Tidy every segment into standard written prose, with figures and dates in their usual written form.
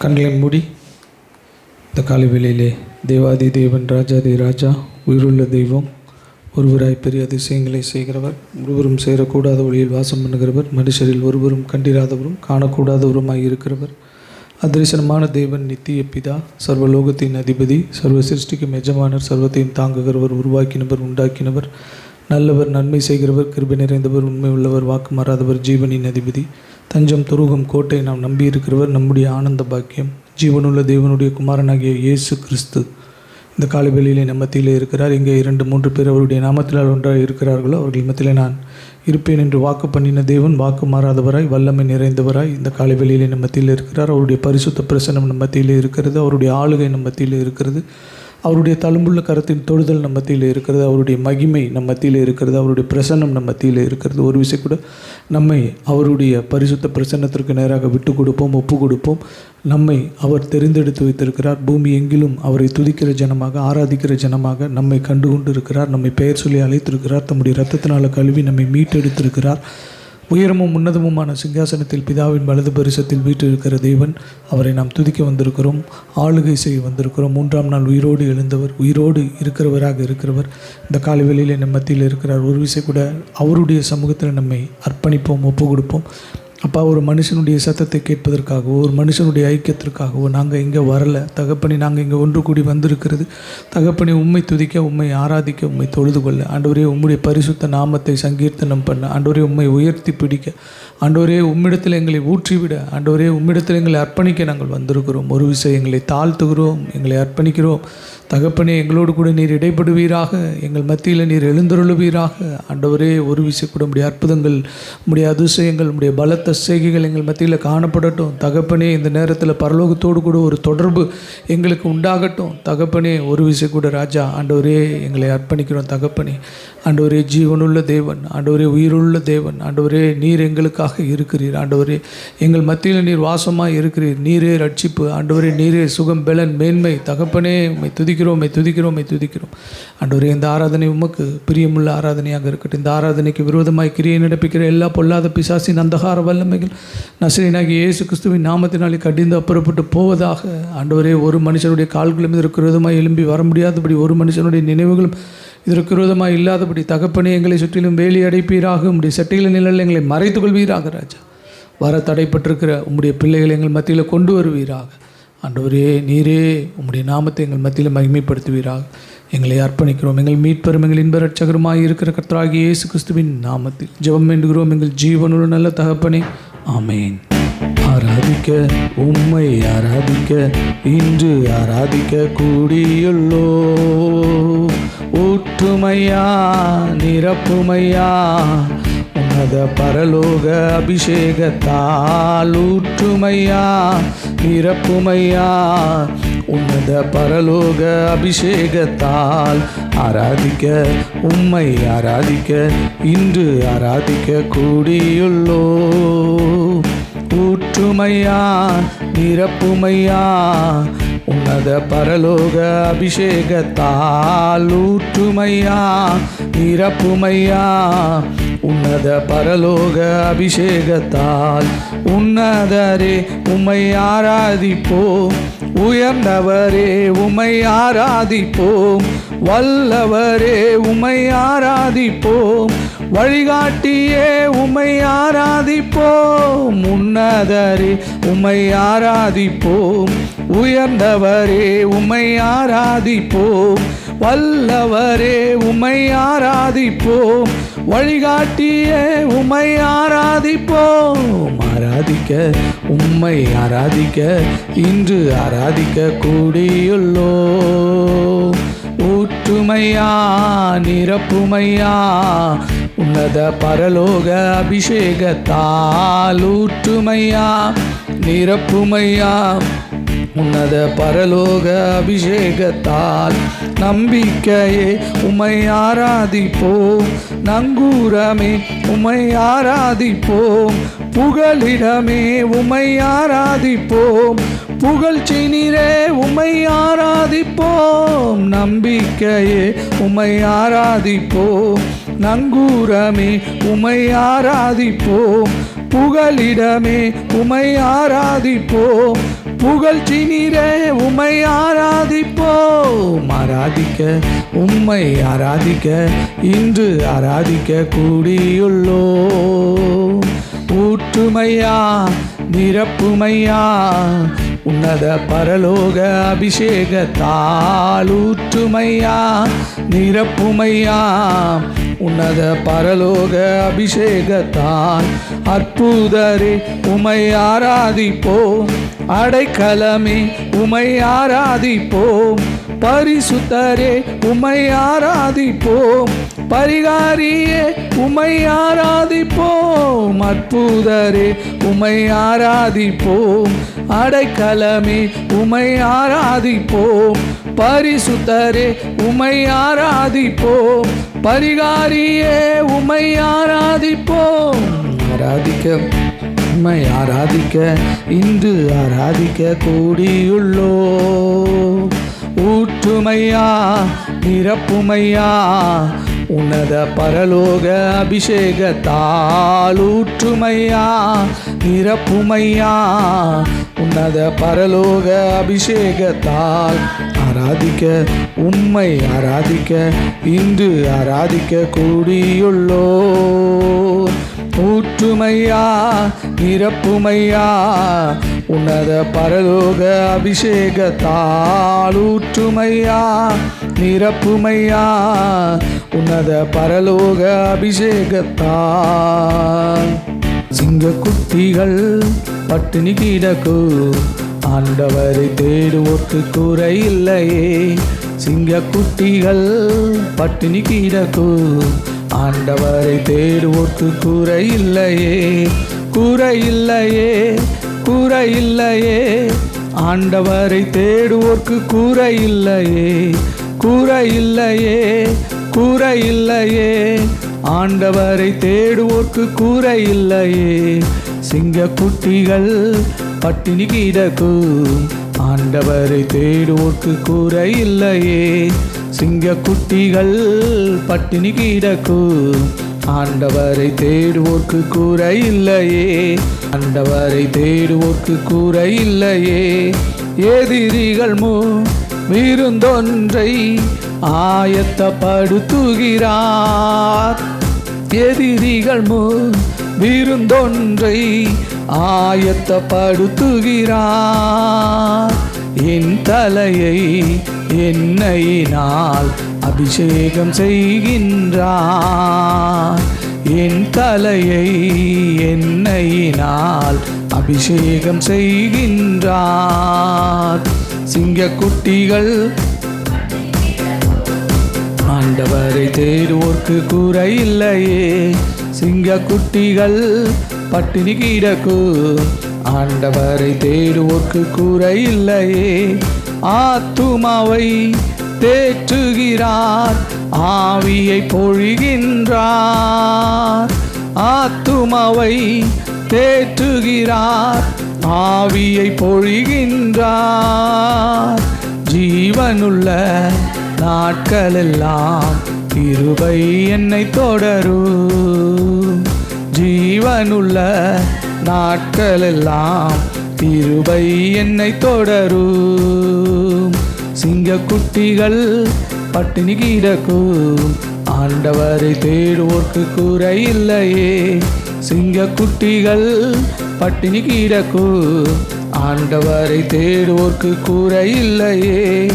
கண்களை மூடி இந்த காலை வேளையிலே தேவாதி தேவன் ராஜாதி ராஜா உயிருள்ள தெய்வம் ஒருவராய் பெரிய அதிசயங்களை செய்கிறவர், ஒருவரும் சேரக்கூடாத ஒளியில் வாசம் பண்ணுகிறவர், மனுஷரில் ஒருவரும் கண்டிராதவரும் காணக்கூடாதவருமாய் இருக்கிறவர், அதரிசனமான தேவன், நித்திய பிதா, சர்வலோகத்தின் அதிபதி, சர்வ சிருஷ்டிக்கும் எஜமானர், சர்வத்தையும் தாங்குகிறவர், உருவாக்கினவர், உண்டாக்கினவர், நல்லவர், நன்மை செய்கிறவர், கிருபை நிறைந்தவர், உண்மை உள்ளவர், வாக்கு மாறாதவர், ஜீவனின் அதிபதி, தஞ்சம் துருகம் கோட்டை நாம் நம்பியிருக்கிறவர், நம்முடைய ஆனந்த பாக்கியம், ஜீவனுள்ள தேவனுடைய குமாரனாகிய இயேசு கிறிஸ்து இந்த காலை வேளையிலே நம்ம மத்தியிலே இருக்கிறார். இங்கே 2-3 பேர் அவருடைய நாமத்தினால் ஒன்றாக இருக்கிறார்களோ அவர்கள் மத்தியிலே நான் இருப்பேன் என்று வாக்கு பண்ணின தேவன் வாக்கு மாறாதவராய் வல்லமை நிறைந்தவராய் இந்த காலை வேளையிலே நம்ம மத்தியில் இருக்கிறார். அவருடைய பரிசுத்த பிரசன்னம் நம்ம மத்தியில் இருக்கிறது, அவருடைய ஆளுகை நம்ம மத்தியில் இருக்கிறது, அவருடைய தழும்புள்ள கரத்தின் தொடுதல் நம்ம மத்தியில் இருக்கிறது, அவருடைய மகிமை நம்ம மத்தியில் இருக்கிறது, அவருடைய பிரசன்னம் நம்ம மத்தியில் இருக்கிறது. ஒரு விஷயம் கூட நம்மை அவருடைய பரிசுத்த பிரசன்னத்திற்கு நேராக விட்டு கொடுப்போம், ஒப்பு கொடுப்போம். நம்மை அவர் தெரிந்தெடுத்து வைத்திருக்கிறார். பூமி எங்கிலும் அவரை துதிக்கிற ஜனமாக, ஆராதிக்கிற ஜனமாக நம்மை கண்டு கொண்டு இருக்கிறார். நம்மை பெயர் சொல்லி அழைத்திருக்கிறார். தம்முடைய இரத்தத்தினால் கழுவி நம்மை மீட்டெடுத்திருக்கிறார். உயரமும் உன்னதமுமான சிங்காசனத்தில் பிதாவின் வலது பரிசத்தில் வீற்றிருக்கிற தேவன், அவரை நாம் துதிக்க வந்திருக்கிறோம், ஆளுகை செய்ய வந்திருக்கிறோம். 3ஆம் நாள் உயிரோடு எழுந்தவர், உயிரோடு இருக்கிறவராக இருக்கிறவர் இந்த காலை வேளையிலே நம் மத்தியில் இருக்கிறார். ஒரு விஷயம் கூட அவருடைய சமூகத்தில் நம்மை அர்ப்பணிப்போம், ஒப்பு கொடுப்போம். அப்பா, ஒரு மனுஷனுடைய சத்தத்தை கேட்பதற்காகவோ, ஒரு மனுஷனுடைய ஐக்கியத்திற்காகவோ நாங்கள் இங்கே வரலை தகப்பனே. நாங்கள் இங்கே ஒன்று கூடி வந்திருக்கிறது தகப்பனே, உம்மை துதிக்க, உம்மை ஆராதிக்க, உம்மை தொழுது கொள்ள. ஆண்டவரே, உம்முடைய பரிசுத்த நாமத்தை சங்கீர்த்தனம் பண்ண. ஆண்டவரே, உம்மை உயர்த்தி பிடிக்க. ஆண்டவரே, உம்மிடத்தில் எங்களை ஊற்றிவிட. ஆண்டவரே, உம்மிடத்தில் எங்களை அர்ப்பணிக்க நாங்கள் வந்திருக்கிறோம். ஒரு விஷயம் எங்களை தாழ்த்துகிறோம், எங்களை அர்ப்பணிக்கிறோம் தகப்பனே. எங்களோடு கூட நீர் இடைப்படுவீராக, எங்கள் மத்தியில் நீர் எழுந்தருளுவீராக. ஆண்டவரே, ஒரு விஷயம் கூட உம்முடைய அற்புதங்கள், உம்முடைய அதிசயங்கள், உம்முடைய பலத்த செய்கைகள் எங்கள் மத்தியில் காணப்படட்டும் தகப்பனே. இந்த நேரத்தில் பரலோகத்தோடு கூட ஒரு தொடர்பு எங்களுக்கு உண்டாகட்டும் தகப்பனே. ஒரு விஷயம் கூட ராஜா, ஆண்டவரே, எங்களை அர்ப்பணிக்கிறோம் தகப்பனே. ஆண்டவரே, ஜீவனுள்ள தேவன், ஆண்டவரே, உயிருள்ள தேவன், ஆண்டவரே, நீர் எங்களுக்காக இருக்கிறீர். ஆண்டவரே, எங்கள் மத்தியில் நீர் வாசமாக இருக்கிறீர். நீரே ரட்சிப்பு. ஆண்டவரே, நீரே சுகம், பெலன், மேன்மை தகப்பனே. உம்மை துதிக்கிறோம், உம்மை துதிக்கிறோம், உம்மை துதிக்கிறோம். ஆண்டவரே, இந்த ஆராதனை உமக்கு பிரியமுள்ள ஆராதனையாக இருக்கட்டும். இந்த ஆராதனைக்கு விரோதமாய் கிரியை நடப்பிக்கிற எல்லா பொல்லாத பிசாசின் அந்தகார வல்லமைகள் நசரேயனாகிய இயேசு கிறிஸ்துவின் நாமத்தினாலே கடிந்து அப்புறப்பட்டு போவதாக. ஆண்டவரே, ஒரு மனுஷனுடைய கால்களும் இதற்கு விரோதமாக எழும்பி வர முடியாதபடி, ஒரு மனுஷனுடைய நினைவுகளும் இதற்கு விரோதமாக இல்லாதபடி தகப்பனே, எங்களை சுற்றிலும் வேலி அடைப்பீராக. உம்முடைய சட்டையில் நிழல் எங்களை மறைத்துக் கொள்வீராக ராஜா. வர தடைப்பட்டிருக்கிற உம்முடைய பிள்ளைகளை எங்கள் மத்தியில் கொண்டு வருவீராக. ஆண்டவரே, நீரே உம்முடைய நாமத்தை எங்கள் மத்தியில் மகிமைப்படுத்துவீராக. எங்களை அர்ப்பணிக்கிறோம். எங்கள் மீட்பெரும் எங்கள் இன்ப ரட்சகருமாய் இருக்கிற கர்த்தராகிய இயேசு கிறிஸ்துவின் நாமத்தில் ஜெபம் வேண்டுகிறோம் எங்கள் ஜீவனுள்ள நல்ல தகப்பனே, ஆமேன். ஆராதிக்க, உம்மை ஆராதிக்க, இன்று ஆராதிக்க கூடியுள்ளோ. ஊற்றுமையா, நிரப்புமையா, உன்னத பரலோக அபிஷேகத்தால். ஊற்றுமையா, நிரப்புமையா, உன்னத பரலோக அபிஷேகத்தால். ஆராதிக்க, உம்மை ஆராதிக்க, இன்று ஆராதிக்க கூடியுள்ளோ. ஊற்றுமையா, நிரப்புமையா, உன்னத பரலோக அபிஷேகத்தால். ஊற்றுமையா, நிரப்புமையா, உன்னத பரலோக அபிஷேகத்தால். உன்னதரே உம்மை ஆராதிப்போம், உயர்ந்தவரே உம்மை ஆராதிப்போம், வல்லவரே உம்மை ஆராதிப்போம், வழிகாட்டியே உம்மை ஆராதிப்போம். உன்னதரே உம்மை ஆராதிப்போம், உயர்ந்தவரே உம்மை ஆராதிப்போம், வல்லவரே உம்மை ஆராதிப்போம், வழிகாட்டியே உம்மை ஆராதிப்போம். ஆராதிக்க, உம்மை ஆராதிக்க, இன்று ஆராதிக்க கூடியுள்ளோ. ஊற்றுமையா, நிரப்புமையா, உன்னத பரலோக அபிஷேகத்தால். ஊற்றுமையா, நிரப்புமையா, உன்னத பரலோக அபிஷேகத்தால். நம்பிக்கையே உம்மை ஆராதிப்போம், நங்கூரமே உம்மை ஆராதிப்போம், புகலிடமே உம்மை ஆராதிப்போம், புகழ்ச்சி நீரே உம்மை ஆராதிப்போம். நம்பிக்கையே உம்மை ஆராதிப்போம், நங்கூரமே உம்மை ஆராதிப்போம், புகலிடமே உம்மை ஆராதிப்போம், புகழ்ச்சி நீரே உம்மை ஆராதிப்போம். ஆராதிக்க உம்மை ஆராதிக்க இன்று ஆராதிக்க கூடியுள்ளோ. ஊற்றுமையா நிரப்புமையா உன்னத பரலோக அபிஷேகத்தால். ஊற்றுமையா நிரப்புமையா உன்னத பரலோக அபிஷேகத்தால். அற்புதரே உம்மை ஆராதிப்போம். அடைக்கலமே உம்மை ஆராதிப்போம். பரிசுத்தரே உம்மை ஆராதிப்போம். பரிகாரியே உம்மை ஆராதிப்போம். அற்புதரே உம்மை ஆராதிப்போம். அடைக்கலமே உம்மை ஆராதிப்போம். பரிசுத்தரே உம்மை ஆராதிப்போம். பரிகாரியே உம்மை ஆராதிப்போம். ஆராதிக்க உம்மை ஆராதிக்க இன்று ஆராதிக்க கூடியுள்ளோ. ஊற்றுமையா நிரப்புமையா உன்னத பரலோக அபிஷேகத்தால். ஊற்றுமையா நிரப்புமையா உன்னத பரலோக அபிஷேகத்தால். ஆராதிக்க உம்மை ஆராதிக்க இன்று ஆராதிக்க கூடியுள்ளோ. ஊற்றுமையா நிரப்புமையா உன்னத பரலோக அபிஷேகத்தால். ஊற்றுமையா நிரப்புமையா உன்னத பரலோக அபிஷேகத்தால். சிங்கக்குட்டிகள் பட்டினி கிடக்கு ஆண்டவரை தேடுவோர்க்கு குறை இல்லையே. சிங்கக்குட்டிகள் பட்டினி கிடக்கு ஆண்டவரை தேடுவோர்க்கு குறை இல்லையே. குறை இல்லையே குறை இல்லையே ஆண்டவரை தேடுவோர்க்கு குறை இல்லையே. குறை இல்லையே குறை இல்லையே ஆண்டவரை தேடுவோர்க்கு குறை இல்லையே. சிங்கக்குட்டிகள் பட்டினி கிடக்கு ஆண்டவரை தேடுவோர்க்கு குறை இல்லையே. சிங்கக்குட்டிகள் பட்டினி கிடக்கு ஆண்டவரை தேடுவோர்க்கு குறை இல்லையே. ஆண்டவரை தேடுவோர்க்கு குறை இல்லையே. எதிரிகள் விருந்தொன்றை ஆயத்தப்படுத்துகிறார். எதிரிகள் விருந்தொன்றை ஆயத்தப்படுத்துகிறார். என் தலையை எண்ணெயினால் அபிஷேகம் செய்கின்றார். என் தலையை எண்ணெயினால் அபிஷேகம் செய்கின்றார். சிங்கக்குட்டிகள் ஆண்டவரை தேடுவோர்க்கு குறை இல்லையே. சிங்கக்குட்டிகள் பட்டினி கிடக்கு ஆண்டவரை தேடுவோர்க்கு குறை இல்லையே. ஆத்துமாவை தேற்றுகிறார் ஆவியை பொழிகின்றார். ஆத்துமாவை தேற்றுகிறார் ஆவியை பொழிகின்றார். ஜீவனுள்ள நாட்களெல்லாம் கிருபை என்னை தொடரும். ஜீவனுள்ள நாட்களெல்லாம் கிருபை என்னை தொடரும். சிங்கக்குட்டிகள் பட்டினி கிடக்கு ஆண்டவரை தேடுவோர்க்கு குறை இல்லையே. சிங்கக்குட்டிகள் பட்டினி கிடக்கு ஆண்டவரை தேடுவோர்க்கு குறை இல்லையே.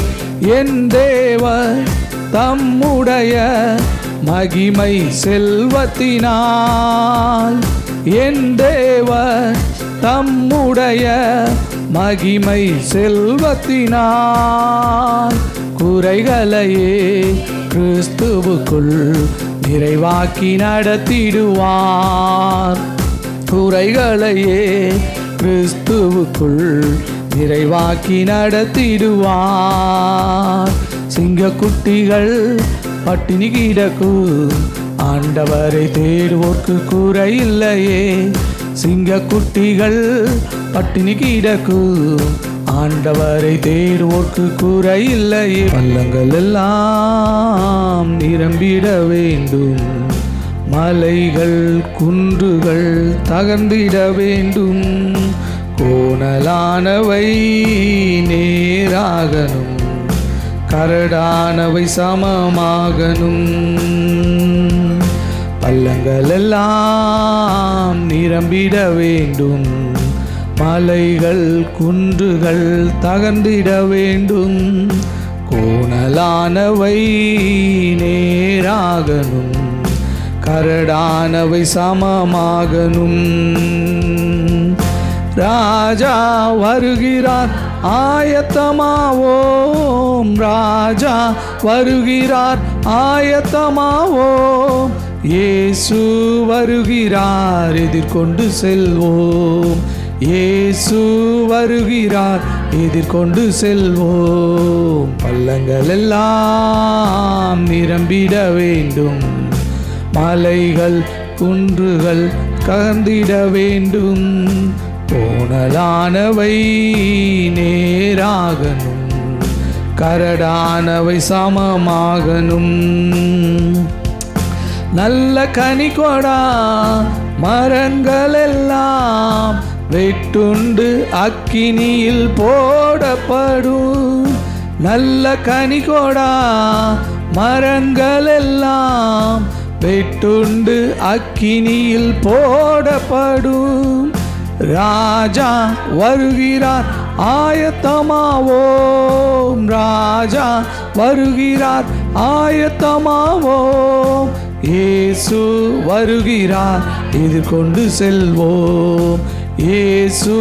என் தேவர் தம்முடைய மகிமை செல்வத்தினால். என் தேவர் தம்முடைய மகிமை செல்வத்தினால் குறைகளையே கிறிஸ்துவுக்குள் நிறைவாக்கி நடத்திடுவார். குறைகளையே கிறிஸ்துவுக்குள் நிறைவாக்கி நடத்திடுவார். சிங்கக்குட்டிகள் பட்டினி கிடக்கு ஆண்டவரை தேடுவோர்க்கு குறை இல்லையே. சிங்கக்குட்டிகள் பட்டினி கிடக்கு ஆண்டவரை தேடுவோர்க்கு குறை இல்லையே. பள்ளங்கள் எல்லாம் நிரம்பிட வேண்டும். மலைகள் குன்றுகள் தகர்ந்திட வேண்டும். கோணலானவை நேராகணும், கரடானவை சமமாகணும். பள்ளங்கள் எல்லாம் நிரம்பிட வேண்டும், மலைகள் குன்றுகள் தகர்ந்திட வேண்டும். கோணலானவை நேராகணும், கரடானவை சமமாகணும். ராஜா வருகிறார் ஆயத்தமாவோம், ராஜா வருகிறார் ஆயத்தமாவோம். இயேசு வருகிறார் எதிர்கொண்டு செல்வோம், இயேசு வருகிறார் எதிர்கொண்டு செல்வோம். பள்ளங்கள் எல்லாம் நிரம்பிட வேண்டும், மலைகள் குன்றுகள் கர்ந்திட வேண்டும். கோணலானவை நேராகணும், கரடானவை சமமாகணும். நல்ல கனி கொடா மரங்கள் எல்லாம் வெட்டுண்டு அக்கினியில் போடப்படும். நல்ல கனி கொடா மரங்கள் எல்லாம் வெட்டுண்டு அக்கினியில் போடப்படும். ராஜா வருகிறார் ஆயத்தமாவோம், ராஜா வருகிறார் ஆயத்தமாவோம். இயேசு வருகிறார் எதிர்கொண்டு செல்வோம், இயேசு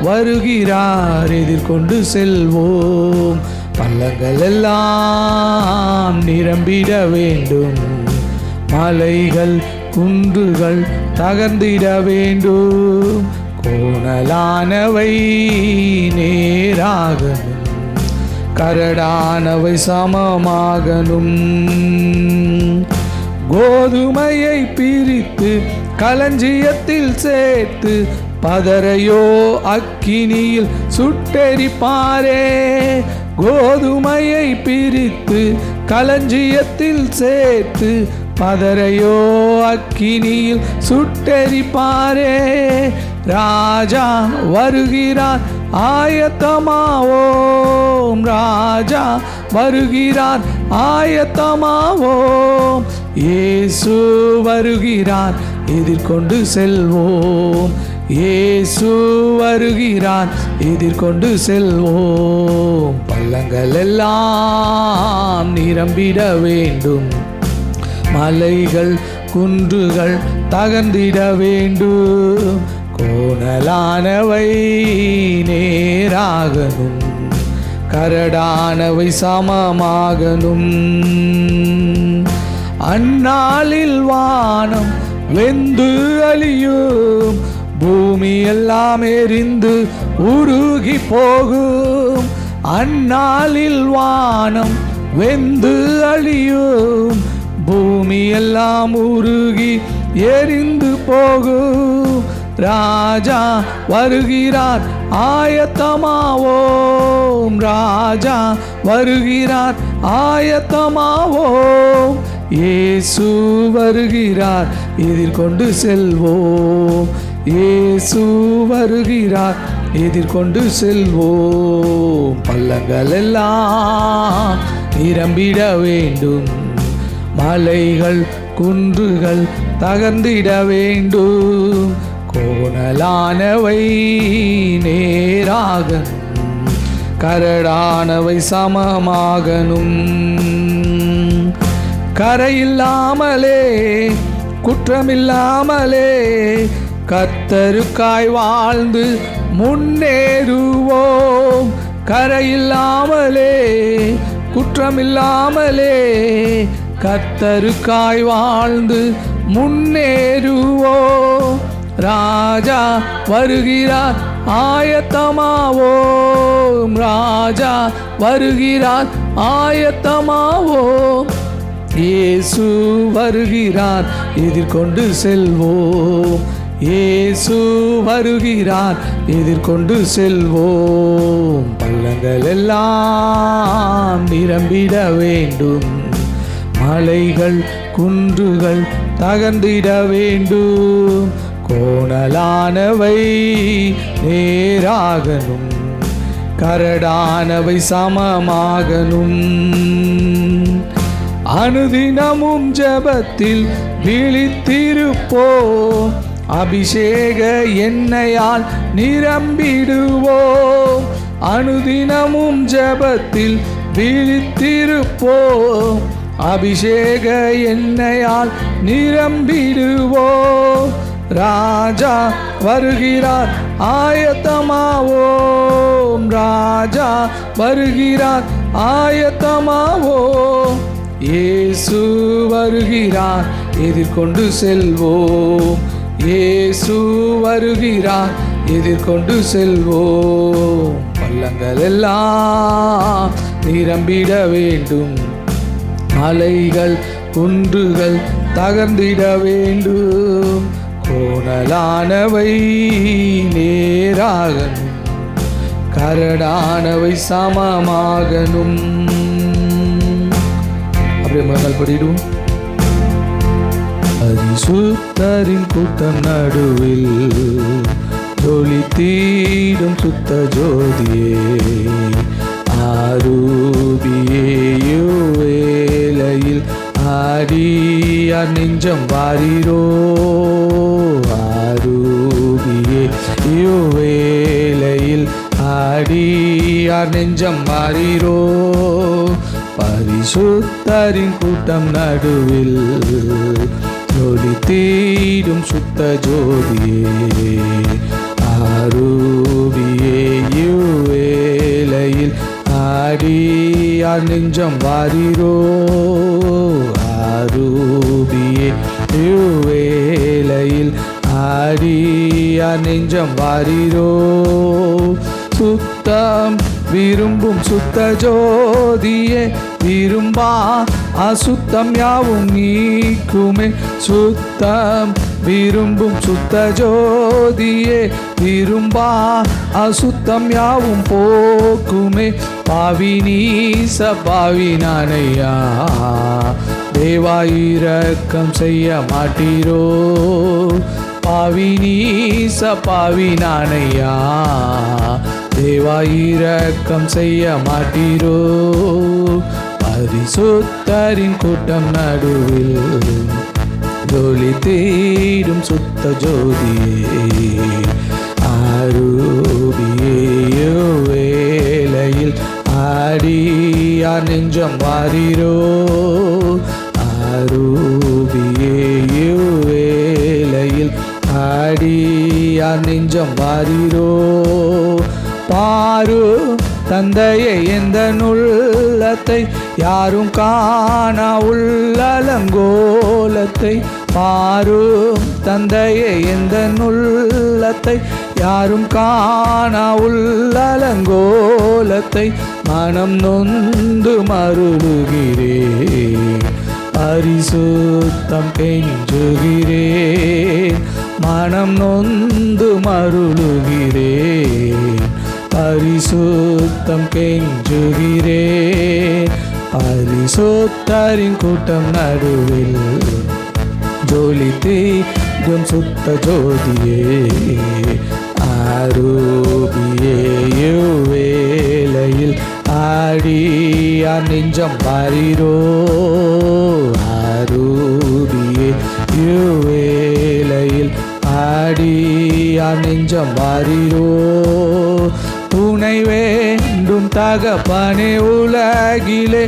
வருகிறார் எதிர்கொண்டு செல்வோம். பள்ளங்கள் எல்லாம் நிரம்பிட வேண்டும், மலைகள் குன்றுகள் தகர்ந்திட வேண்டும். கோணலானவை நேராகணும், கரடானவை சமமாகணும். கோதுமையை பிரித்து களஞ்சியத்தில் சேர்த்து பதரையோ அக்கினியில் சுட்டெரிப்பாரே. கோதுமையை பிரித்து களஞ்சியத்தில் சேர்த்து பதரையோ அக்கினியில் சுட்டெரிப்பாரே. ராஜா வருகிறார் ஆயத்தமாவோம், ராஜா வருகிறார் ஆயத்தமாவோம். இயேசு வருகிறார் எதிர்கொண்டு செல்வோம், இயேசு வருகிறார் எதிர்கொண்டு செல்வோம். பள்ளங்கள் எல்லாம் நிரம்பிட வேண்டும், மலைகள் குன்றுகள் தகர்ந்திட வேண்டும். கோணலானவை நேராகணும், கரடானவை சமமாகணும். அந்நாளில் வானம் வெந்து அழியும், பூமி எல்லாம் எரிந்து உருகி போகும். அந்நாளில் வானம் வெந்து அழியும், பூமி எல்லாம் உருகி எரிந்து போகும். ராஜா வருகிறார் ஆயத்தமாவோம், ராஜா வருகிறார் ஆயத்தமாவோம். இயேசு வருகிறார் எதிர்கொண்டு செல்வோம், இயேசு வருகிறார் எதிர்கொண்டு செல்வோம். பள்ளங்கள் எல்லாம் நிரம்பிட வேண்டும், மலைகள் குன்றுகள் தகர்ந்திட வேண்டும். கோணலானவை நேராகணும், கரடானவை சமமாகணும். கரையில்லாமலே குற்றமில்லாமலே கர்த்தருக்காய் வாழ்ந்து முன்னேறுவோம். கரையில்லாமலே குற்றமில்லாமலே கர்த்தருக்காய் வாழ்ந்து முன்னேறுவோம். ராஜா வருகிறார் ஆயத்தமாவோம், ராஜா வருகிறார் ஆயத்தமாவோம். இயேசு வருகிறார் எதிர்கொண்டு செல்வோம், இயேசு வருகிறார் எதிர்கொண்டு செல்வோம். பள்ளங்கள் எல்லாம் நிரம்பிட வேண்டும், மலைகள் குன்றுகள் தகர்ந்திட வேண்டும். கோணலானவை நேராகணும், கரடானவை சமமாகணும். அனுதினமும் ஜெபத்தில் விழித்திருப்போம், அபிஷேக எண்ணெயால் நிரம்பிடுவோம். அனுதினமும் ஜெபத்தில் விழித்திருப்போம், அபிஷேக எண்ணெயால் நிரம்பிடுவோம். ராஜா வருகிறார் ஆயத்தமாவோம், ராஜா வருகிறார் ஆயத்தமாவோம். இயேசு வருகிறார் எதிர்கொண்டு செல்வோம், இயேசு வருகிறார் எதிர்கொண்டு செல்வோம். பள்ளங்கள் எல்லாம் நிரம்பிட வேண்டும், மலைகள் குன்றுகள் தகர்ந்திட வேண்டும். கோணலானவை நேராகணும், கரடானவை சமமாகணும். அப்படியே முதல் படிடுவோம். பரிசுத்தரின் கூட்டம் நடுவில் ஜொலித்தீடும் சுத்த ஜோதியே, ஆரூபியே வேளையில் ஆடியார் நெஞ்சம் வாரீரோ. ஆரூபியே வேளையில் ஆடியார் நெஞ்சம் வாரீரோ. பரிசுத்தரின் கூட்டம் நடுவில் ஜொலித்தீடும் சுத்த ஜோதியே, ஆரூபியே வேளையில் ஆடியார் நெஞ்சம் வாரீரோ. ஆரூபியே வேளையில் ஆடியார் நெஞ்சம் வாரீரோ. சுத்தம் விரும்பும் சுத்த ஜோதியே, விரும்பா அசுத்தம் யாவும் நீக்குமே. சுத்தம் விரும்பும் சுத்த ஜோதியே, விரும்பா அசுத்தம் யாவும் போக்குமே. பாவி நீச பாவி நானையா, தேவா இரக்கம் செய்ய மாட்டீரோ. பாவி நீச பாவி நானையா, தேவா இரக்கம் செய்ய மாட்டீரோ. பரிசுத்தரின் கூட்டம் நடுவில் ஜொலித்தீடும் சுத்த ஜோதியே, ஆரூபியே வேளையில் ஆடியார் நெஞ்சம் வாரீரோ. ஆரூபியே வேளையில் ஆடியார் நெஞ்சம் வாரீரோ. பாரு தந்தையை எந்த உள்ளத்தை, யாரும் காணா உள்ளலங்கோலத்தை. பாரும் தந்தையை எந்த உள்ளத்தை, யாரும் காணா உள்ளலங்கோலத்தை. மனம் நொந்து மருளுகிறேன், பரிசுத்தம் கெஞ்சுகிறேன். மனம் நொந்து மருளுகிறேன், பரிசுத்தம் கெஞ்சுகிறேன். பரிசுத்தரின் கூட்டம் நடுவில் ஜொலித்தீடும் சுத்த ஜோதியே, ஆரூபியே வேளையில் ஆடியார் நெஞ்சம் வாரீரோ. ஆரூபியே வேளையில் ஆடியார் நெஞ்சம் வாரீரோ. துணை வேண்டும் தகப்பனே உலகிலே,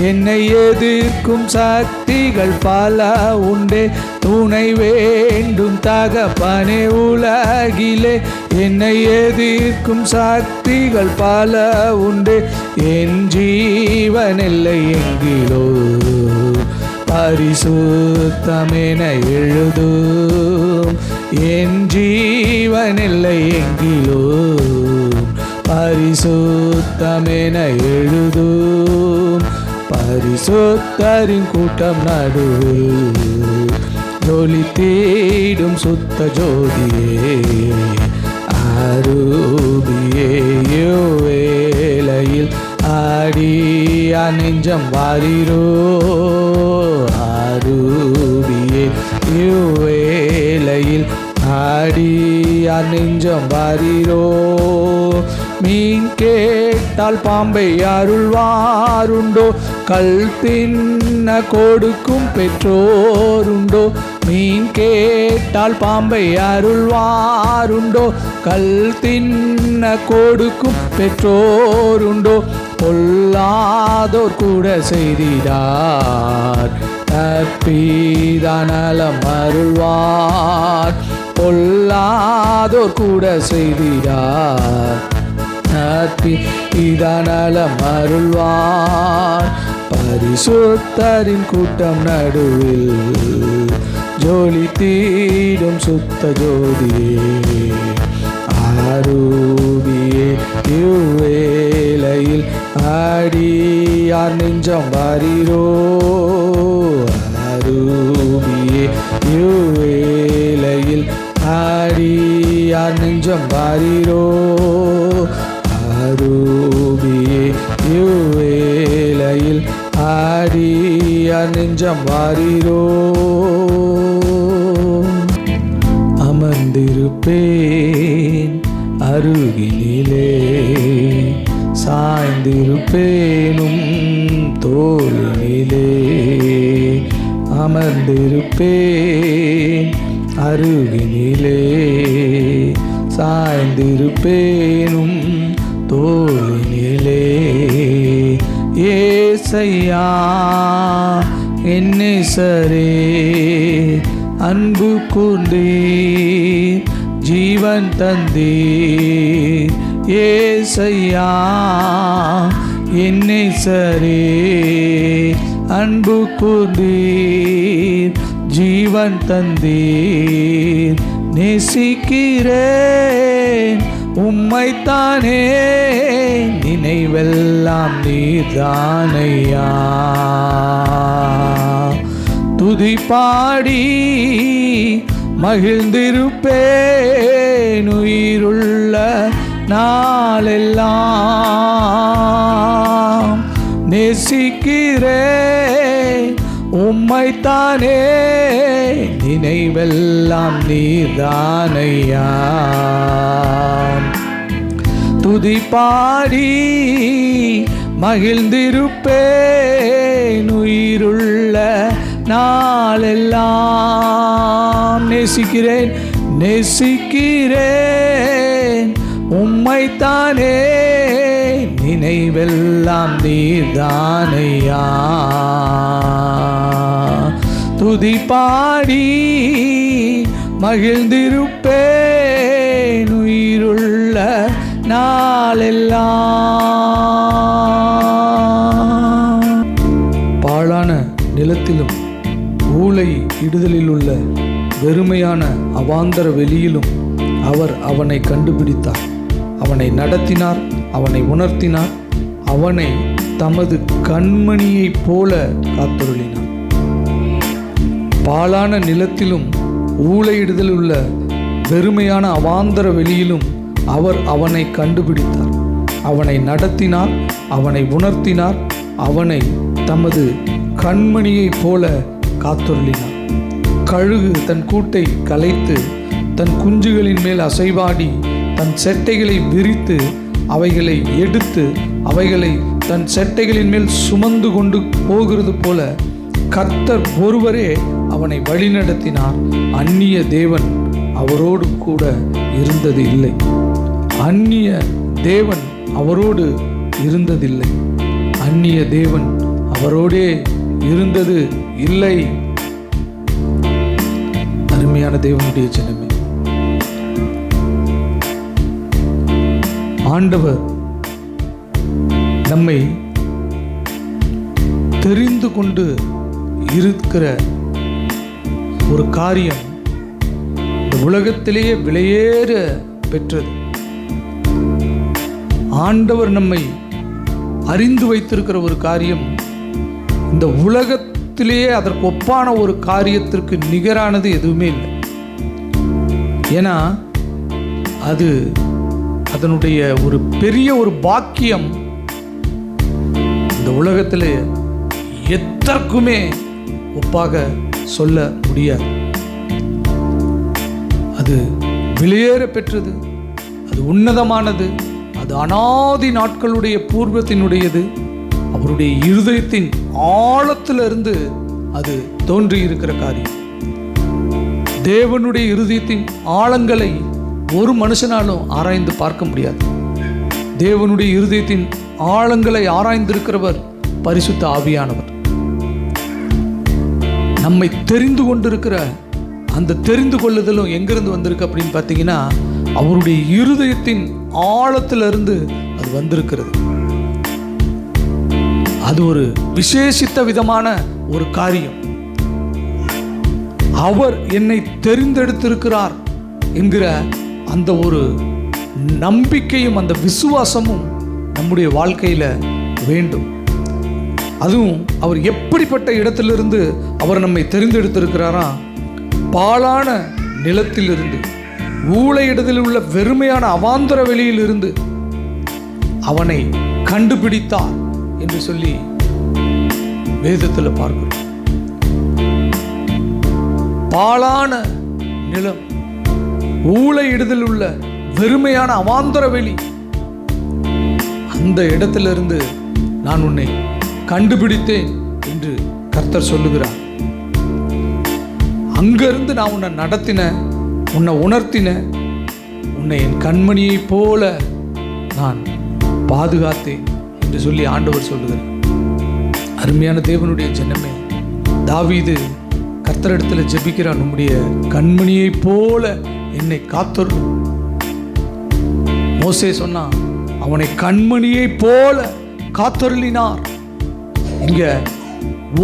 என்னை எதிர்க்கும் சக்திகள் பல உண்டே. துணை வேண்டும் தகப்பனே உலகிலே, என்னை எதிர்க்கும் சக்திகள் பல உண்டே. என் ஜீவன் எல்லை எங்கிலோ, பரிசுத்தமென எழுதும். என் ஜீவன் எல்லை எங்கிலோ, பரிசுத்தமென எழுதும். பரிசுத்தரின் கூட்டம் நடுவில் ஜொலித்தீடும் சுத்த ஜோதியே, ஆரூபியே வேளையில் ஆடியார் நெஞ்சம் வாரீரோ. ஆரூபியே வேளையில் யார் நெஞ்சம் வாரீரோ. மீன் கேட்டால் பாம்பை அருள்வாருண்டோ, கல் தின்ன கொடுக்கும் பெற்றோருண்டோ. மீன் கேட்டால் பாம்பை அருள்வாருண்டோ, கல் தின்ன கொடுக்கும் பெற்றோருண்டோ. பொல்லாதோர் கூட செய்திடார், நற்பீதானலம் அருள்வார். பொல்லாதோர் கூட செய்திடார், நற்பீதானலம் அருள்வார். பரிசுத்தரின் கூட்டம் நடுவில் ஜோலி தீடும் சுத்த ஜோதியே. ஆரூபியே இவ்வேளையில் அடியார் நெஞ்சம் வாரீரோ. ஆரூபியே இவ்வேளையில் அடியார் நெஞ்சம் வாரீரோ. ஆரூபியே இவ்வேளையில் அடியார் நெஞ்சம் வாரீரோ. அமர்ந்திருப்பேன் அருகினிலே, சாய்ந்திருப்பேனும் தோளினிலே. அமர்ந்திருப்பேன் அருகினிலே, சாய்ந்திருப்பேனும் தோளினிலே. ஏசையா என் நேசரே, அன்பு கூர்ந்தீர் ஜீவன் தந்தீர். ஏசையா என் நேசரே, அன்பு கூர்ந்தீர் ஜீவன் தந்தீர். நேசிக்கிறேன் உம்மைத்தானே, நினைவெல்லாம் நீர்தானையா. துதி பாடி மகிழ்ந்திருப்பேன் உயிருள்ள நாளெல்லாம். நேசிக்கிறேன் உம்மைத்தானே, நினைவெல்லாம் நீர்தானையா. துதி பாடி மகிழ்ந்திருப்பேன் உயிருள்ள நாளெல்லாம். நேசிக்கிறேன் நேசிக்கிறேன் உம்மைத்தானே, நினைவெல்லாம் நீர்தானையா. துதி பாடி மகிழ்ந்திருப்பேன் உயிருள்ள நாளெல்லாம். பாழான நிலத்திலும் ஊளை இடுதலில் உள்ள வெறுமையான அவாந்தர வெளியிலும் அவர் அவனை கண்டுபிடித்தார். அவனை நடத்தினார், அவனை உணர்த்தினார், அவனை தமது கண்மணியைப் போல காத்தருளினார். பாழான நிலத்திலும் ஊளையிடுதல் உள்ள வெறுமையான அவாந்தர வெளியிலும் அவர் அவனை கண்டுபிடித்தார். அவனை நடத்தினார், அவனை உணர்த்தினார், அவனை தமது கண்மணியைப் போல காத்தருளினார். கழுகு தன் கூட்டை கலைத்து தன் குஞ்சுகளின் மேல் அசைவாடி தன் செட்டைகளை விரித்து அவைகளை எடுத்து அவைகளை தன் செட்டைகளின் மேல் சுமந்து கொண்டு போகிறது போல கர்த்தர் ஒருவரே அவனை வழிநடத்தினார். அந்நிய தேவன் அவரோடு கூட இருந்தது இல்லை. அந்நிய தேவன் அவரோடு இருந்ததில்லை. அந்நிய தேவன் அவரோடே இருந்தது இல்லை. அருமையான தேவனுடைய ஜனமே, ஆண்டவர் நம்மை தெரிந்து கொண்டு இருக்கிற ஒரு காரியம் இந்த உலகத்திலேயே விலையேற பெற்றது. ஆண்டவர் நம்மை அறிந்து வைத்திருக்கிற ஒரு காரியம் இந்த உலகத்திலேயே அதற்கு ஒப்பான ஒரு காரியத்திற்கு நிகரானது எதுவுமே இல்லை. ஏன்னா அது அதனுடைய ஒரு பெரிய ஒரு பாக்கியம் இந்த உலகத்தில் எதற்குமே ஒப்பாக சொல்ல முடியாது. அது வெளியேற பெற்றது, அது உன்னதமானது, அது அனாதி நாட்களுடைய பூர்வத்தினுடையது. அவருடைய இருதயத்தின் ஆழத்திலிருந்து அது தோன்றி இருக்கிற காரியம். தேவனுடைய இருதயத்தின் ஆழங்களை ஒரு மனுஷனாலும் ஆராய்ந்து பார்க்க முடியாது. தேவனுடைய இருதயத்தின் ஆழங்களை ஆராய்ந்திருக்கிறவர் பரிசுத்த ஆவியானவர். நம்மை தெரிந்து கொண்டிருக்கிற அந்த தெரிந்து கொள்ளுதலும் எங்கிருந்து வந்திருக்கு அப்படின்னு பார்த்தீங்கன்னா, அவருடைய இருதயத்தின் ஆழத்திலிருந்து அது வந்திருக்கிறது. அது ஒரு விசேஷித்த விதமான ஒரு காரியம். அவர் என்னை தெரிந்தெடுத்திருக்கிறார் என்கிற அந்த ஒரு நம்பிக்கையும் அந்த விசுவாசமும் நம்முடைய வாழ்க்கையில் வேண்டும். அதுவும் அவர் எப்படிப்பட்ட இடத்திலிருந்து அவர் நம்மை தெரிந்தெடுத்திருக்கிறாரா? பாழான நிலத்திலிருந்து, ஊழையிடத்தில் உள்ள வெறுமையான அவாந்தர வெளியிலிருந்து அவனை கண்டுபிடித்தார் என்று சொல்லி வேதத்தில் பார்க்கிறோம். பாழான நிலம், ஊழையிடத்தில் உள்ள வெறுமையான அவாந்தர வெளி, அந்த இடத்திலிருந்து நான் உன்னை கண்டுபிடித்தேன் என்று கர்த்தர் சொல்லுகிறார். அங்கிருந்து நான் உன்னை நடத்தின, உன்னை உணர்த்தின, உன்னை என் கண்மணியை போல நான் பாதுகாத்தேன் என்று சொல்லி ஆண்டவர் சொல்லுகிறார். அருமையான தேவனுடைய ஜனமே, தாவீது கர்த்தரிடத்தில் ஜெபிக்கிறான், நம்முடைய கண்மணியை போல என்னை காத்தருளும். மோசே சொன்னான், அவனை கண்மணியை போல காத்தருளினார். இங்க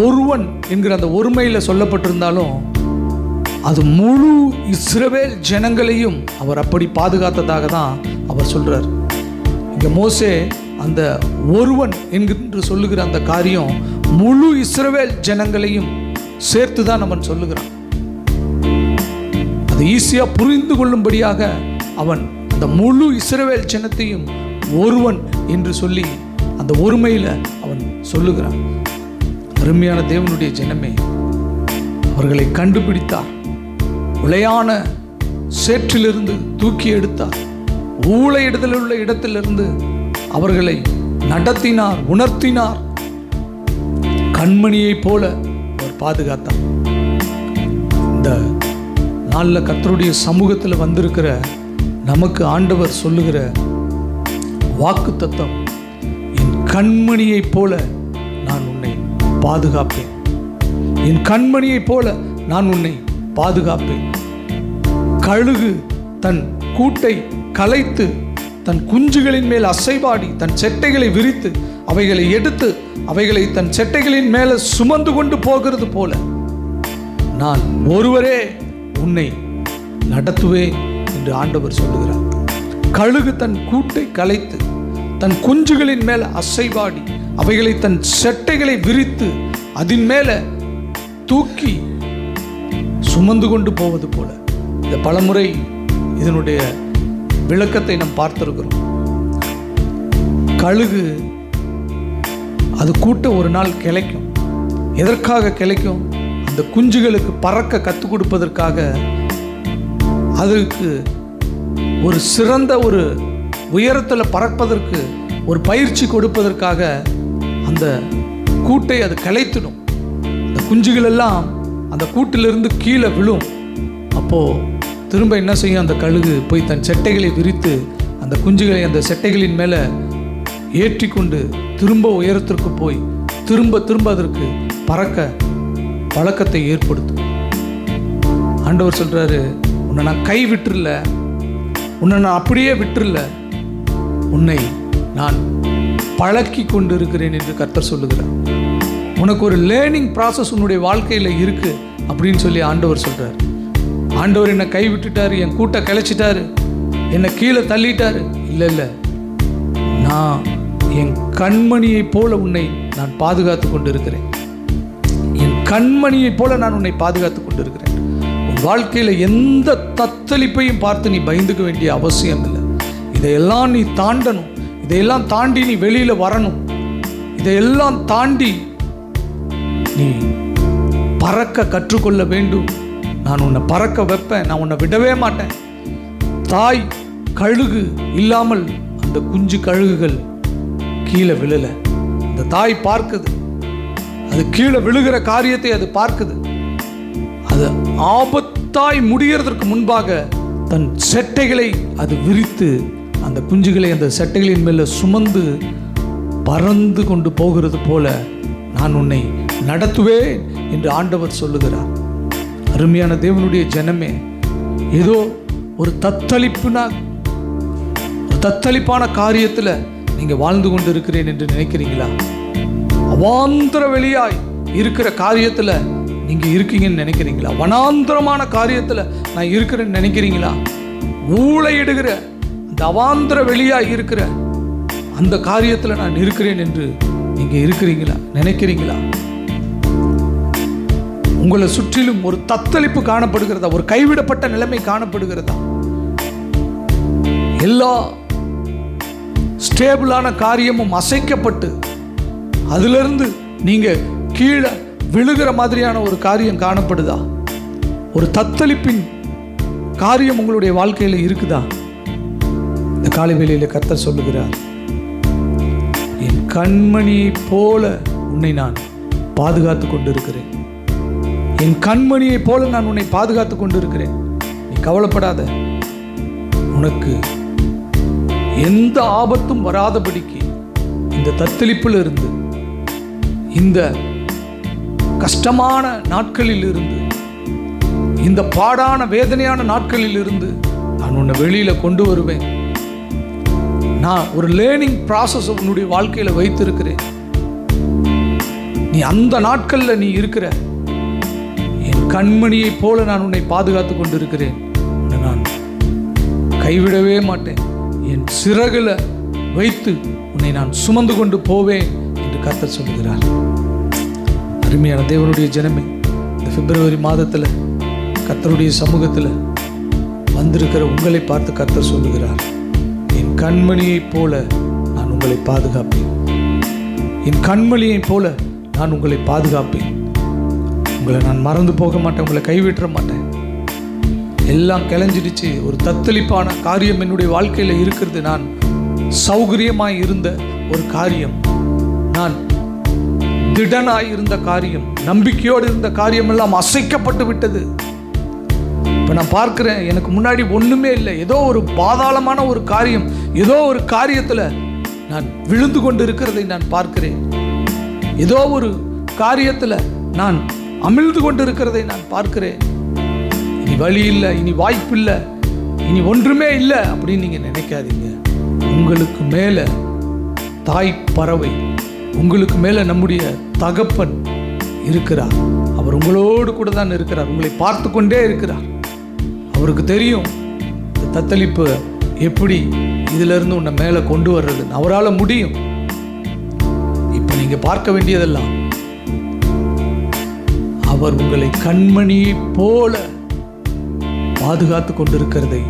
ஒருவன் என்கிற அந்த ஒருமையில் சொல்லப்பட்டிருந்தாலும் அது முழு இஸ்ரவேல் ஜனங்களையும் அவர் அப்படி பாதுகாத்ததாக தான் அவர் சொல்றார். இங்க மோசே அந்த ஒருவன் என்று சொல்லுகிற அந்த காரியம் முழு இஸ்ரவேல் ஜனங்களையும் சேர்த்து தான் அவன் சொல்லுகிறான். அது ஈஸியா புரிந்து கொள்ளும்படியாக அவன் அந்த முழு இஸ்ரவேல் ஜனத்தையும் ஒருவன் என்று சொல்லி அந்த ஒருமையில அவன் சொல்லுகிறான். அருமையான தேவனுடைய ஜனமே, அவர்களை கண்டுபிடித்தார், உளையான சேற்றிலிருந்து தூக்கி எடுத்தார், ஊழையிடத்தில் உள்ள இடத்திலிருந்து அவர்களை நடத்தினார், உணர்த்தினார், கண்மணியை போல அவர் பாதுகாத்தார். இந்த நாளில் கர்த்தருடைய சமூகத்தில் வந்திருக்கிற நமக்கு ஆண்டவர் சொல்லுகிற வாக்கு தத்தம், என் கண்மணியை போல நான் உன்னை பாதுகாப்பேன், என் கண்மணியை போல நான் உன்னை பாதுகாப்பேன். கழுகு தன் கூட்டை கலைத்து தன் குஞ்சுகளின் மேல் அசைவாடி தன் செட்டைகளை விரித்து அவைகளை எடுத்து அவைகளை தன் செட்டைகளின் மேல சுமந்து கொண்டு போகிறது போல நான் ஒருவரே உன்னை நடத்துவேன் என்று ஆண்டவர் சொல்லுகிறார். கழுகு தன் கூட்டை கலைத்து தன் குஞ்சுகளின் மேல அசைவாடி அவைகளை தன் செட்டைகளை விரித்து அதன் மேல தூக்கி சுமந்து கொண்டு போவது போல. இந்த பலமுறை இதனுடைய விளக்கத்தை நாம் பார்த்திருக்கிறோம். கழுகு அது கூட்ட ஒரு நாள் கிளைக்கும். எதற்காக கிளைக்கும்? அந்த குஞ்சுகளுக்கு பறக்க கற்றுக் கொடுப்பதற்காக, அதற்கு ஒரு சிறந்த ஒரு உயரத்தில் பறப்பதற்கு ஒரு பயிற்சி கொடுப்பதற்காக அந்த கூட்டை அது கிளைத்திடும். அந்த குஞ்சுகள் எல்லாம் அந்த கூட்டிலிருந்து கீழே விழும். அப்போது திரும்ப என்ன செய்யும்? அந்த கழுகு போய் தன் செட்டைகளை விரித்து அந்த குஞ்சுகளை அந்த செட்டைகளின் மேலே ஏற்றி கொண்டு திரும்ப உயரத்திற்கு போய் திரும்ப திரும்ப அதற்கு பறக்க பழக்கத்தை ஏற்படுத்தும். ஆண்டவர் சொல்கிறாரு, உன்னை நான் கை விட்டுறல, உன்னை நான் அப்படியே விட்டுறல, உன்னை நான் பழக்கி கொண்டு இருக்கிறேன் என்று கர்த்தர் சொல்லுகிறார். உனக்கு ஒரு லேர்னிங் ப்ராசஸ் உன்னுடைய வாழ்க்கையில் இருக்குது அப்படின்னு சொல்லி ஆண்டவர் சொல்கிறார். ஆண்டவர் என்னை கை விட்டுட்டாரு, என் கூட்டை கிளச்சிட்டாரு, என்னை கீழே தள்ளிட்டாரு, இல்லை, நான் என் கண்மணியை போல உன்னை நான் பாதுகாத்து கொண்டு இருக்கிறேன். என் கண்மணியை போல நான் உன்னை பாதுகாத்து கொண்டு இருக்கிறேன். உன் வாழ்க்கையில் எந்த தத்தளிப்பையும் பார்த்து நீ பயந்துக்க வேண்டிய அவசியம் இல்லை. இதையெல்லாம் நீ தாண்டணும், இதையெல்லாம் தாண்டி நீ வெளியில் வரணும், இதையெல்லாம் தாண்டி நீ பறக்க கற்றுக்கொள்ள வேண்டும். நான் உன்னை பறக்க வைப்பேன், நான் உன்னை விடவே மாட்டேன். தாய் கழுகு இல்லாமல் அந்த குஞ்சு கழுகுகள் கீழே விழல. அந்த தாய் பார்க்குது, அது கீழே விழுகிற காரியத்தை அது பார்க்குது. அது ஆபத்தாய் முடிகிறதற்கு முன்பாக தன் செட்டைகளை அது விரித்து அந்த குஞ்சுகளை அந்த செட்டைகளின் மேல சுமந்து பறந்து கொண்டு போகிறது போல நான் உன்னை நடத்துவேன் என்று ஆண்டவர் சொல்லுகிறார். அருமையான தேவனுடைய ஜனமே, ஏதோ ஒரு தத்தளிப்பான காரியத்தில் நீங்க வாழ்ந்து கொண்டு இருக்கிறேன் என்று நினைக்கிறீங்களா? அவாந்தர வெளியாய் இருக்கிற காரியத்தில் நீங்க இருக்கீங்கன்னு நினைக்கிறீங்களா? வனாந்தரமான காரியத்தில் நான் இருக்கிறேன்னு நினைக்கிறீங்களா? ஊளையிடுகிற அந்த அவாந்தர வெளியாய் இருக்கிற அந்த காரியத்தில் நான் இருக்கிறேன் என்று நீங்க இருக்கிறீங்களா, நினைக்கிறீங்களா? உங்களை சுற்றிலும் ஒரு தத்தளிப்பு காணப்படுகிறதா? ஒரு கைவிடப்பட்ட நிலைமை காணப்படுகிறதா? எல்லா ஸ்டேபிளான காரியமும் அசைக்கப்பட்டு அதிலிருந்து நீங்க கீழே விழுகிற மாதிரியான ஒரு காரியம் காணப்படுதா? ஒரு தத்தளிப்பின் காரியம் உங்களுடைய வாழ்க்கையில் இருக்குதா? இந்த காலை வேளையில கர்த்தர் சொல்லுகிறார், என் கண்மணியை போல உன்னை நான் பாதுகாத்து கொண்டிருக்கிறேன். என் கண்மணியை போல நான் உன்னை பாதுகாத்து கொண்டிருக்கிறேன். நீ கவலைப்படாத. உனக்கு எந்த ஆபத்தும் வராதபடிக்கு இந்த தத்தளிப்பில் இருந்து, இந்த கஷ்டமான நாட்களில் இருந்து, இந்த பாடான வேதனையான நாட்களில் இருந்து நான் உன்னை வெளியில கொண்டு வருவேன். நான் ஒரு லேர்னிங் ப்ராசஸ் உன்னுடைய வாழ்க்கையில வைத்திருக்கிறேன். நீ அந்த நாட்கள்ல நீ இருக்கிற என் கண்மணியை போல நான் உன்னை பாதுகாத்து கொண்டிருக்கிறேன். நான் கைவிடவே மாட்டேன். என் சிறகுல வைத்து உன்னை நான் சுமந்து கொண்டு போவேன் என்று கர்த்தர் சொல்லுகிறார். அருமையான தேவனுடைய ஜனமே, இந்த பிப்ரவரி மாதத்தில் கர்த்தருடைய சமூகத்தில் வந்திருக்கிற உங்களை பார்த்து கர்த்தர் சொல்லுகிறார், என் கண்மணியை போல நான் உங்களை பாதுகாப்பேன். என் கண்மணியை போல நான் உங்களை பாதுகாப்பேன். உங்களை நான் மறந்து போக மாட்டேன். உங்களை கைவிட்டுற மாட்டேன். எல்லாம் கிளஞ்சிடுச்சு. ஒரு தத்தளிப்பான காரியம் என்னுடைய வாழ்க்கையில் இருக்கிறது. நான் சௌகரியமாய் இருந்த ஒரு காரியம், நான் திடனாய் இருந்த காரியம், நம்பிக்கையோடு இருந்த காரியம் எல்லாம் அசைக்கப்பட்டு விட்டது. இப்போ நான் பார்க்கிறேன், எனக்கு முன்னாடி ஒன்றுமே இல்லை. ஏதோ ஒரு பாதாளமான ஒரு காரியம், ஏதோ ஒரு காரியத்தில் நான் விழுந்து கொண்டு இருக்கிறதை நான் பார்க்கிறேன். ஏதோ ஒரு காரியத்தில் நான் அமிழ்ந்து கொண்டு இருக்கிறதை நான் பார்க்கிறேன். இனி வழி இல்லை, இனி வாய்ப்பு இல்லை, இனி ஒன்றுமே இல்லை அப்படின்னு நீங்கள் நினைக்காதீங்க. உங்களுக்கு மேலே தாய் பறவை, உங்களுக்கு மேலே நம்முடைய தகப்பன் இருக்கிறார். அவர் உங்களோடு கூட தான் இருக்கிறார். உங்களை பார்த்து கொண்டே இருக்கிறார். அவருக்கு தெரியும் இந்த தத்தளிப்பு எப்படி இதிலிருந்து உன்னை மேலே கொண்டு வர்றதுன்னு. அவரால் முடியும். இப்போ நீங்கள் பார்க்க வேண்டியதெல்லாம், அவர் உங்களை கண்மணியை போல பாதுகாத்து கொண்டிருக்கிறதை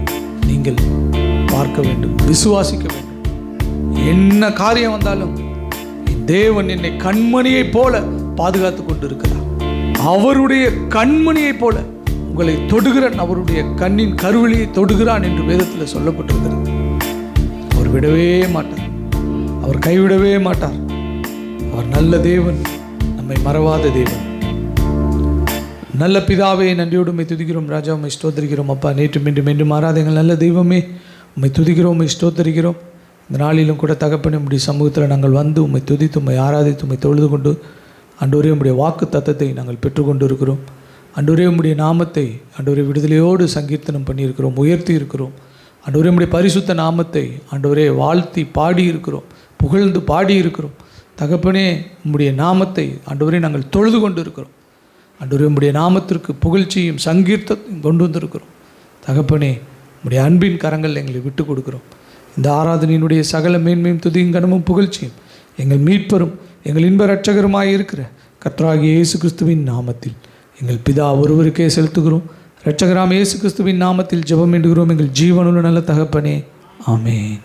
நீங்கள் பார்க்க வேண்டும், விசுவாசிக்க வேண்டும். என்ன காரியம் வந்தாலும் தேவன் என்னை கண்மணியை போல பாதுகாத்து கொண்டிருக்கிறார். அவருடைய கண்மணியை போல உங்களை தொடுகிறான். அவருடைய கண்ணின் கருவிழியை தொடுகிறான் என்று வேதத்தில் சொல்லப்பட்டிருக்கிறது. அவர் விடவே மாட்டார். அவர் கைவிடவே மாட்டார். அவர் நல்ல தேவன், நம்மை மறவாத தேவன். நல்ல பிதாவே, நன்றியோடு உம்மை துதிக்கிறோம். ராஜா, உம்மை ஸ்தோத்திரிக்கிறோம். அப்பா, நேற்று மீண்டும் என்று மாறாதீங்கள் நல்ல தெய்வமே, உம்மை துதிக்கிறோம், உம்மை ஸ்தோத்திரிக்கிறோம். இந்த நாளிலும் கூட தகப்பனே, உம்முடைய சமூகத்தில் நாங்கள் வந்து உம்மை துதித்து, உம்மை ஆராதித்து, உம்மை தொழுது கொண்டு ஆண்டவரே உம்முடைய வாக்கு தத்தத்தை நாங்கள் பெற்றுக்கொண்டு இருக்கிறோம். ஆண்டவரே உம்முடைய நாமத்தை ஆண்டவரே விடுதலையோடு சங்கீர்த்தனம் பண்ணியிருக்கிறோம், உயர்த்தி இருக்கிறோம். ஆண்டவரே உம்முடைய பரிசுத்த நாமத்தை ஆண்டவரே வாழ்த்தி பாடி இருக்கிறோம், புகழ்ந்து பாடி இருக்கிறோம். தகப்பனே, உம்முடைய நாமத்தை ஆண்டவரே நாங்கள் தொழுது கொண்டு இருக்கிறோம். ஆண்டவரே உம்முடைய நாமத்திற்கு புகழ்ச்சியும் சங்கீர்த்தத்தையும் கொண்டு வந்திருக்கிறோம். தகப்பனே, உம்முடைய அன்பின் கரங்கள் எங்களை விட்டு கொடுக்கிறோம். இந்த ஆராதனையினுடைய சகல மேன்மையும் துதியும் கனமும் புகழ்ச்சியும் எங்கள் மீட்பரும் எங்கள் இன்ப இரட்சகருமாய் இருக்கிற கர்த்தராகிய இயேசு கிறிஸ்துவின் நாமத்தில் எங்கள் பிதா ஒருவருக்கே செலுத்துகிறோம். இரட்சகராம் இயேசு கிறிஸ்துவின் நாமத்தில் ஜெபம் வேண்டுகிறோம் எங்கள் ஜீவனுள்ள நல்ல தகப்பனே, ஆமென்.